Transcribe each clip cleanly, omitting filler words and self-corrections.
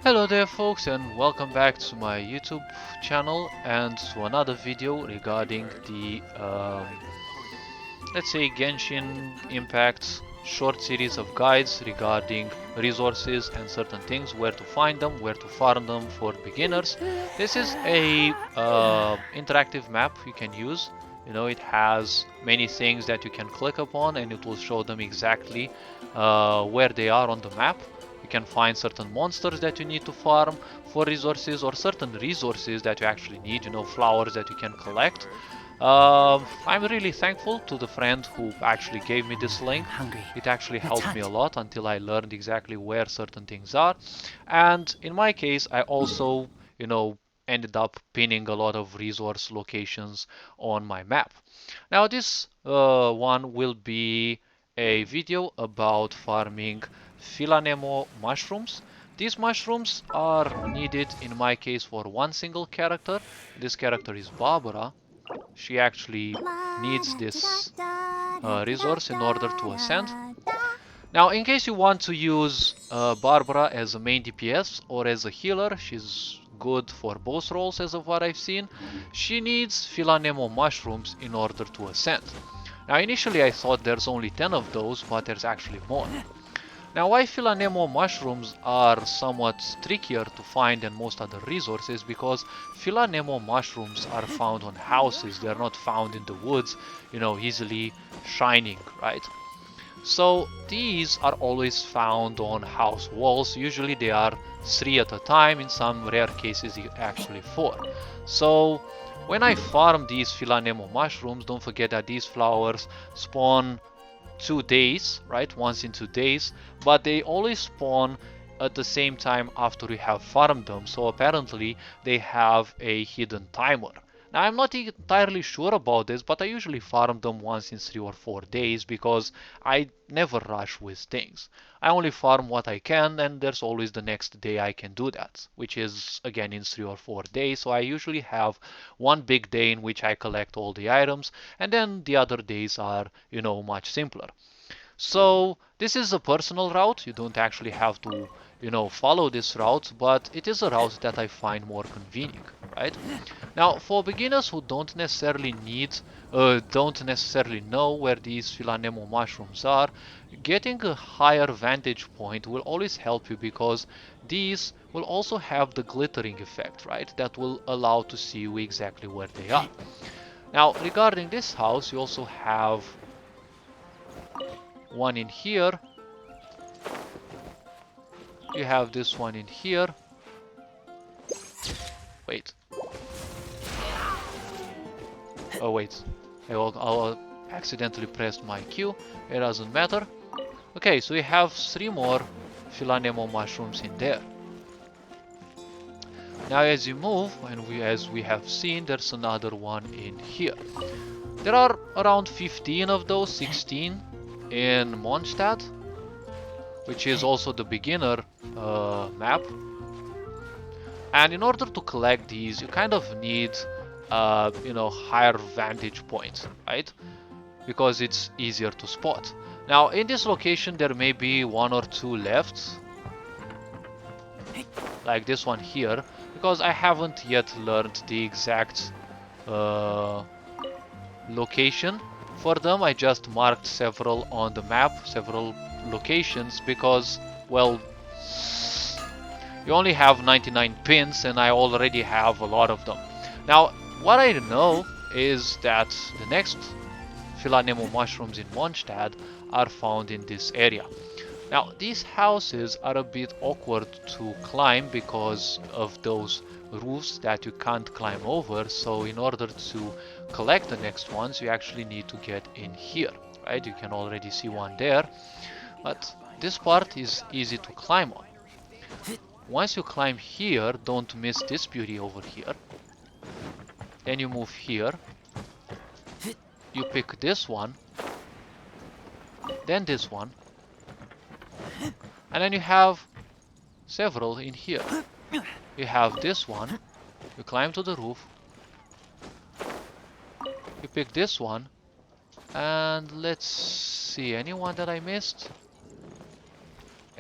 Hello there folks, and welcome back to my YouTube channel and to another video regarding the let's say Genshin Impact short series of guides regarding resources and certain things, where to find them, where to farm them for beginners. This is a interactive map you can use. You know, it has many things that you can click upon and it will show them exactly where they are on the map. You can find certain monsters that you need to farm for resources, or certain resources that you actually need, you know, flowers that you can collect. I'm really thankful to the friend who actually gave me this link. Hungry. It actually Let's helped me a hunt. lot until I learned exactly where certain things are. And in my case, I also, you know, ended up pinning a lot of resource locations on my map. Now, this one will be a video about farming Philanemo mushrooms. These mushrooms are needed in my case for one single character. This character is Barbara. She actually needs this resource in order to ascend. Now, in case you want to use Barbara as a main DPS or as a healer, she's good for both roles as of what I've seen. She needs Philanemo Mushrooms in order to ascend. Now, initially I thought there's only 10 of those, but there's actually more. Now, why Philanemo mushrooms are somewhat trickier to find than most other resources, because Philanemo mushrooms are found on houses, they are not found in the woods, you know, easily shining, right? So these are always found on house walls. Usually they are 3 at a time, in some rare cases actually 4. So when I farm these Philanemo mushrooms, don't forget that these flowers spawn 2 days, right? Once in 2 days, but they always spawn at the same time after we have farmed them. So apparently they have a hidden timer. Now I'm not entirely sure about this, but I usually farm them once in 3 or 4 days because I never rush with things. I only farm what I can, and there's always the next day I can do that, which is again in 3 or 4 days. So I usually have one big day in which I collect all the items, and then the other days are, you know, much simpler. So this is a personal route. You don't actually have to, you know, follow this route, but it is a route that I find more convenient, right? Now, for beginners who don't necessarily know where these Philanemo mushrooms are, getting a higher vantage point will always help you, because these will also have the glittering effect, right? That will allow to see you exactly where they are. Now, regarding this house, you also have one in here. You have this one in here. Wait. Oh, wait. I'll accidentally pressed my Q. It doesn't matter. Okay, so we have 3 more Philanemo mushrooms in there. Now as you move, and as we have seen, there's another one in here. There are around 15 of those, 16 in Mondstadt, which is also the beginner map. And in order to collect these, you kind of need you know, higher vantage points, right? Because it's easier to spot. Now in this location there may be 1 or 2 left, like this one here, because I haven't yet learned the exact location for them. I just marked several on the map, several locations, because, well, you only have 99 pins and I already have a lot of them. Now, what I know is that the next Philanemo mushrooms in Mondstadt are found in this area. Now, these houses are a bit awkward to climb because of those roofs that you can't climb over. So in order to collect the next ones, you actually need to get in here, right? You can already see one there, but this part is easy to climb on. Once you climb here, don't miss this beauty over here. Then you move here. You pick this one, then this one, and then you have several in here. You have this one, you climb to the roof, you pick this one, and let's see, anyone that I missed?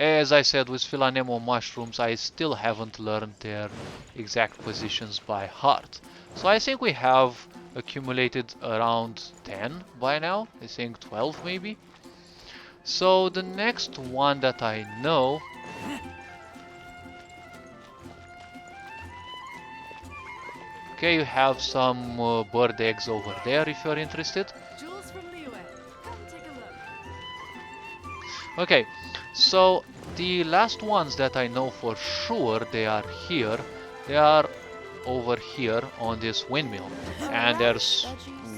As I said, with Philanemo Mushrooms, I still haven't learned their exact positions by heart. So I think we have accumulated around 10 by now. I think 12 maybe. So the next one that I know... Okay, you have some bird eggs over there if you're interested. Okay, so the last ones that I know for sure they are here. They are over here on this windmill, and there's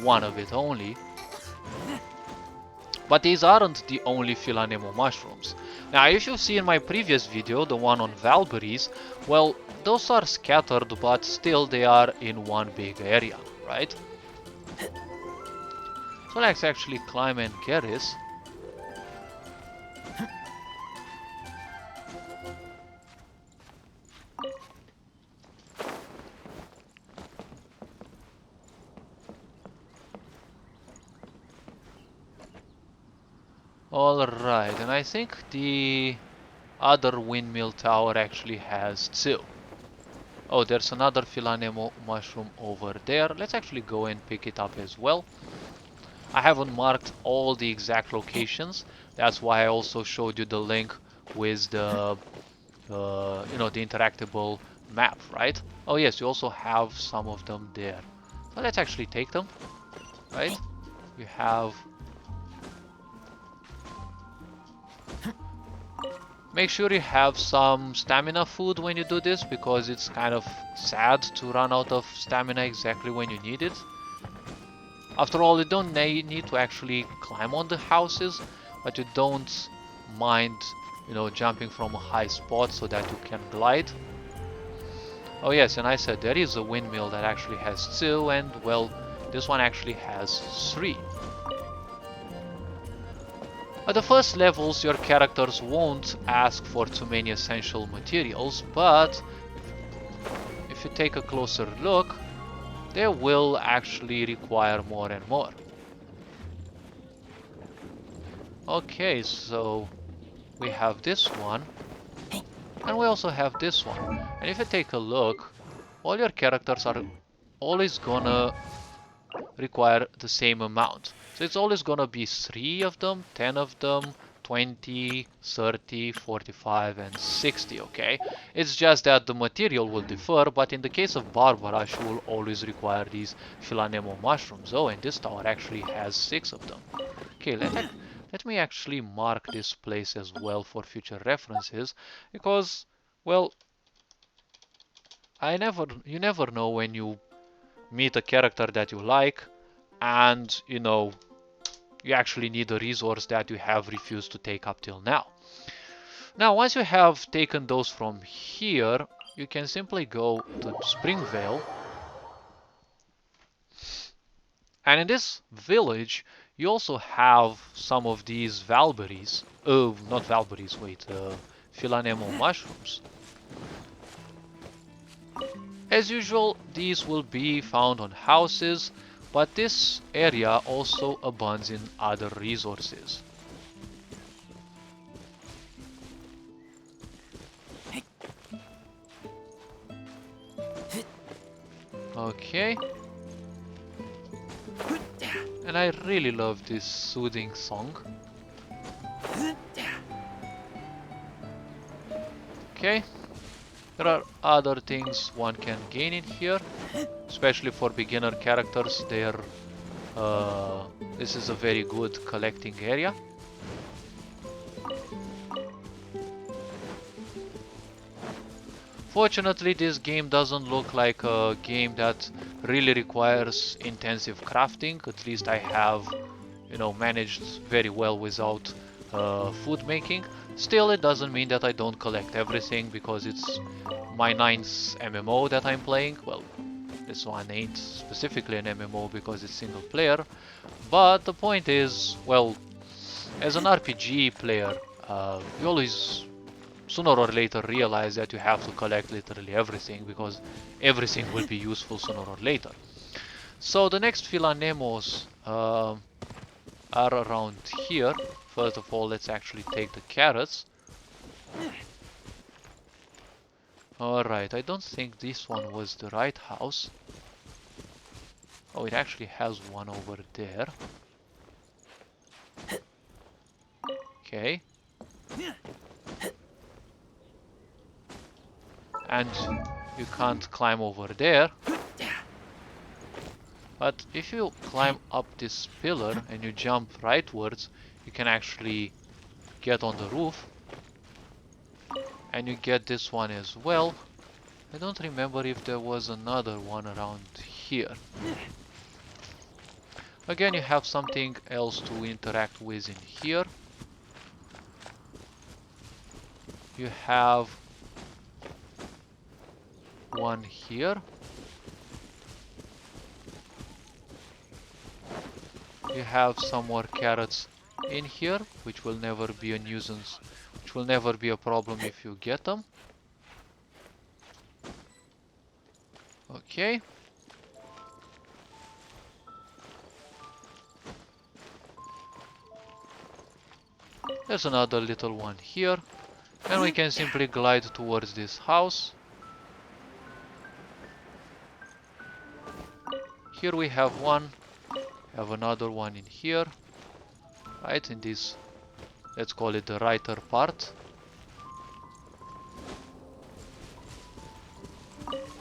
one of it only. But these aren't the only Philanemo mushrooms. Now, if you see in my previous video, the one on Valberries, well, those are scattered, but still they are in one big area, right? So let's actually climb and get this. Alright, and I think the other windmill tower actually has two. Oh, there's another Philanemo mushroom over there. Let's actually go and pick it up as well. I haven't marked all the exact locations. That's why I also showed you the link with the, the interactable map, right? Oh yes, you also have some of them there. So let's actually take them, right? You have... Make sure you have some stamina food when you do this, because it's kind of sad to run out of stamina exactly when you need it. After all, you don't need to actually climb on the houses, but you don't mind, jumping from a high spot so that you can glide. Oh yes, and I said there is a windmill that actually has two, and well, this one actually has three. At the first levels, your characters won't ask for too many essential materials, but if you take a closer look, they will actually require more and more. Okay, so we have this one, and we also have this one. And if you take a look, all your characters are always gonna require the same amount. So it's always gonna be 3 of them, 10 of them, 20, 30, 45 and 60, okay? It's just that the material will differ, but in the case of Barbara, she will always require these Philanemo mushrooms. Oh, and this tower actually has 6 of them. Okay, let me actually mark this place as well for future references, because, well, you never know when you meet a character that you like, and you actually need a resource that you have refused to take up till now. Now, once you have taken those from here, you can simply go to Springvale, and in this village you also have some of these Valberries. Oh, not Valberries, wait, Philanemo mushrooms. As usual, these will be found on houses, but this area also abounds in other resources. Okay. And I really love this soothing song. Okay. There are other things one can gain in here, especially for beginner characters. This is a very good collecting area. Fortunately, this game doesn't look like a game that really requires intensive crafting. At least I have, managed very well without food making. Still, it doesn't mean that I don't collect everything, because it's my 9th MMO that I'm playing. Well, this one ain't specifically an MMO because it's single player, but the point is, well, as an RPG player, you always sooner or later realize that you have to collect literally everything, because everything will be useful sooner or later. So the next Philanemos are around here. First of all, let's actually take the carrots. Alright, I don't think this one was the right house. Oh, it actually has one over there. Okay. And you can't climb over there. But if you climb up this pillar and you jump rightwards, you can actually get on the roof. And you get this one as well. I don't remember if there was another one around here. Again, you have something else to interact with in here. You have one here. You have some more carrots in here, which will never be a nuisance, which will never be a problem if you get them. Okay. There's another little one here. And we can simply glide towards this house. Here we have one. Have another one in here. Right, in this, let's call it the writer part.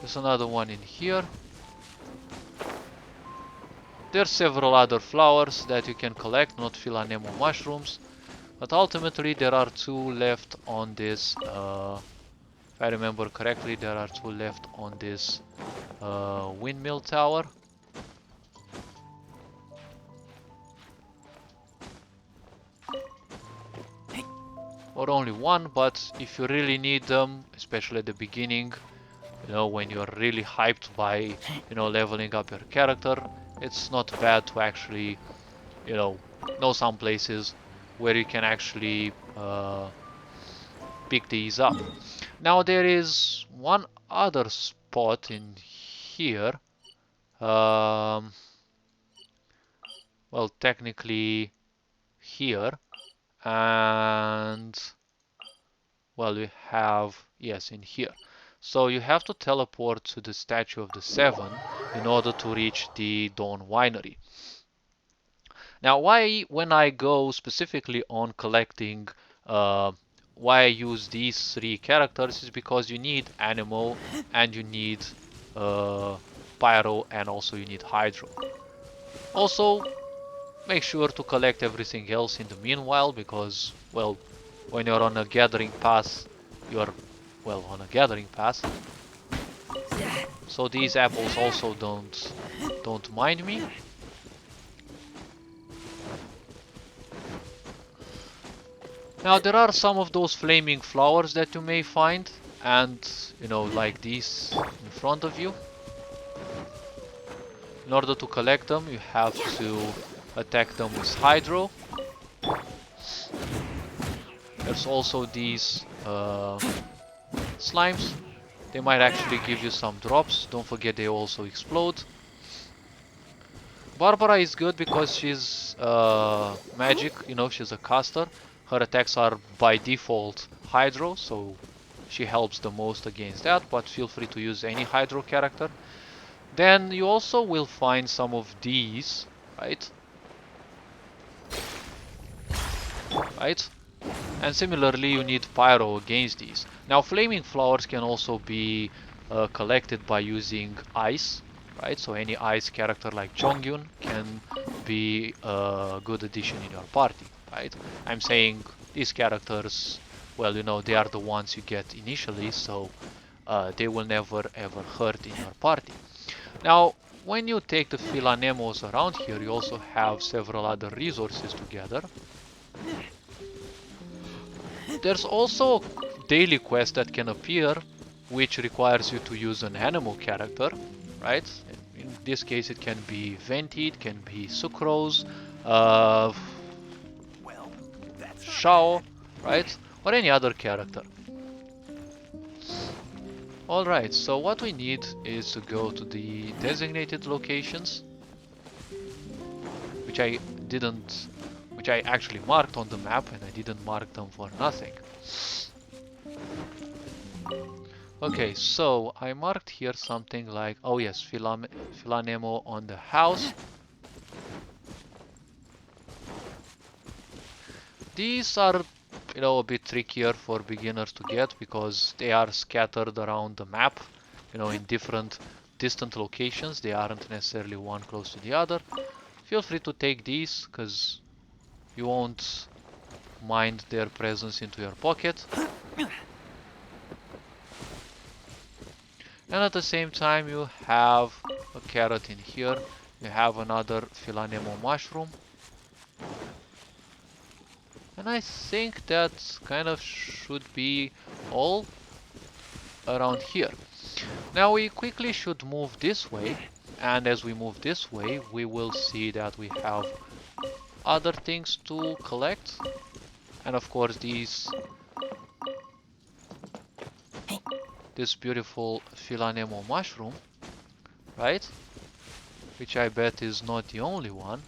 There's another one in here. There's several other flowers that you can collect, not Philanemo Mushrooms. But ultimately there are two left on this, if I remember correctly, there are two left on this windmill tower. Or only one, but if you really need them, especially at the beginning, you know, when you're really hyped by, you know, leveling up your character, it's not bad to actually, you know some places where you can actually pick these up. Now there is one other spot in here. Well, technically here. And well, we have, yes, in here. So you have to teleport to the Statue of the Seven in order to reach the Dawn Winery. Now, why, when I go specifically on collecting, why I use these three characters is because you need Anemo and you need Pyro, and also you need Hydro. Also, make sure to collect everything else in the meanwhile, because, well, when you're on a gathering pass, you're, well, on a gathering pass. So these apples also don't mind me. Now there are some of those flaming flowers that you may find, and, you know, like these in front of you. In order to collect them, you have to attack them with Hydro. There's also these slimes. They might actually give you some drops. Don't forget they also explode. Barbara is good because she's magic, you know, she's a caster. Her attacks are by default Hydro, so she helps the most against that, but feel free to use any Hydro character. Then you also will find some of these, right? Right? And similarly, you need Pyro against these. Now, flaming flowers can also be collected by using ice, right? So any ice character like Chongyun can be a good addition in your party, right? I'm saying these characters, well, you know, they are the ones you get initially, so they will never ever hurt in your party. Now, when you take the Philanemos around here, you also have several other resources to gather. There's also a daily quest that can appear, which requires you to use an animal character, right? In this case, it can be Venti, it can be Sucrose, Shao, right? Or any other character. Alright, so what we need is to go to the designated locations, which I actually marked on the map, and I didn't mark them for nothing. Okay, so I marked here something like, oh yes, Philanemo on the house. These are, a bit trickier for beginners to get because they are scattered around the map, in different distant locations. They aren't necessarily one close to the other. Feel free to take these because you won't mind their presence into your pocket. And at the same time you have a carrot in here. You have another Philanemo Mushroom. And I think that kind of should be all around here. Now we quickly should move this way, and as we move this way we will see that we have other things to collect, and of course this beautiful Philanemo mushroom, right? Which I bet is not the only one.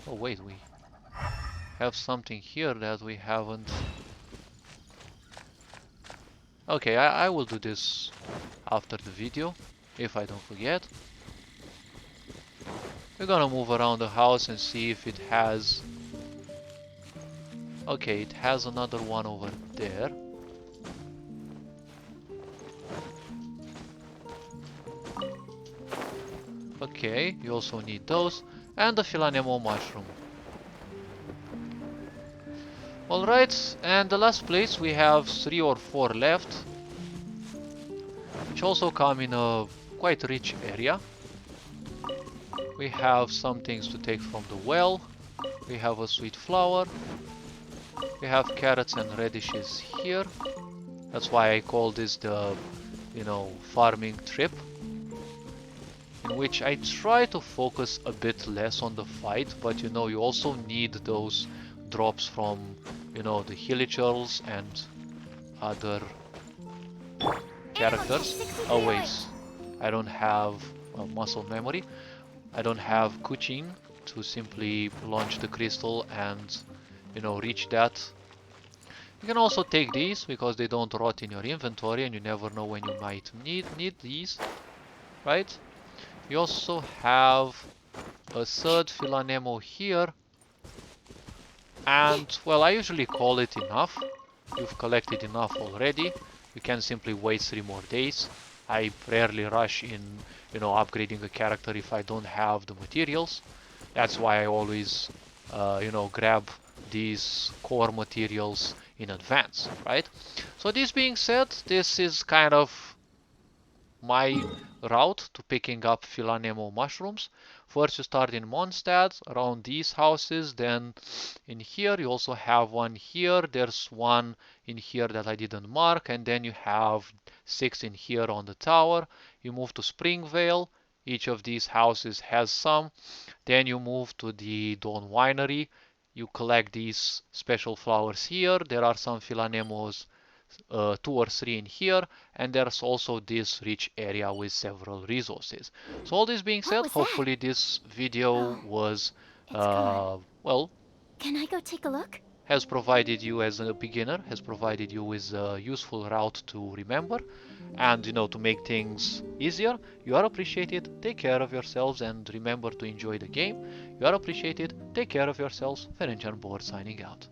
Oh wait, we have something here that we haven't. Okay, I will do this after the video, if I don't forget. We're gonna move around the house and see if it has... Okay, it has another one over there. Okay, you also need those. And the Philanemo Mushroom. Alright, and the last place we have 3 or 4 left, which also come in a quite rich area. We have some things to take from the well. We have a sweet flower. We have carrots and radishes here. That's why I call this the, farming trip, in which I try to focus a bit less on the fight, but you also need those drops from, the hilichurls and other characters. Always, I don't have muscle memory. I don't have Kuchin to simply launch the crystal and, reach that. You can also take these because they don't rot in your inventory and you never know when you might need these, right? You also have a third Philanemo here. And, well, I usually call it enough. You've collected enough already. You can simply wait 3 more days. I rarely rush in, upgrading a character if I don't have the materials. That's why I always, grab these core materials in advance, right? So this being said, this is kind of my route to picking up Philanemo mushrooms. First you start in Mondstadt, around these houses, then in here you also have one here, there's one in here that I didn't mark, and then you have 6 in here on the tower. You move to Springvale, each of these houses has some. Then you move to the Dawn Winery, you collect these special flowers here. There are some Philanemos 2 or 3 in here, and there's also this rich area with several resources. So all this being said, hopefully this video was well, can I go take a look? Has provided you as a beginner, has provided you with a useful route to remember, and to make things easier. You are appreciated. Take care of yourselves and remember to enjoy the game. You are appreciated. Take care of yourselves. Ferencsan Board signing out.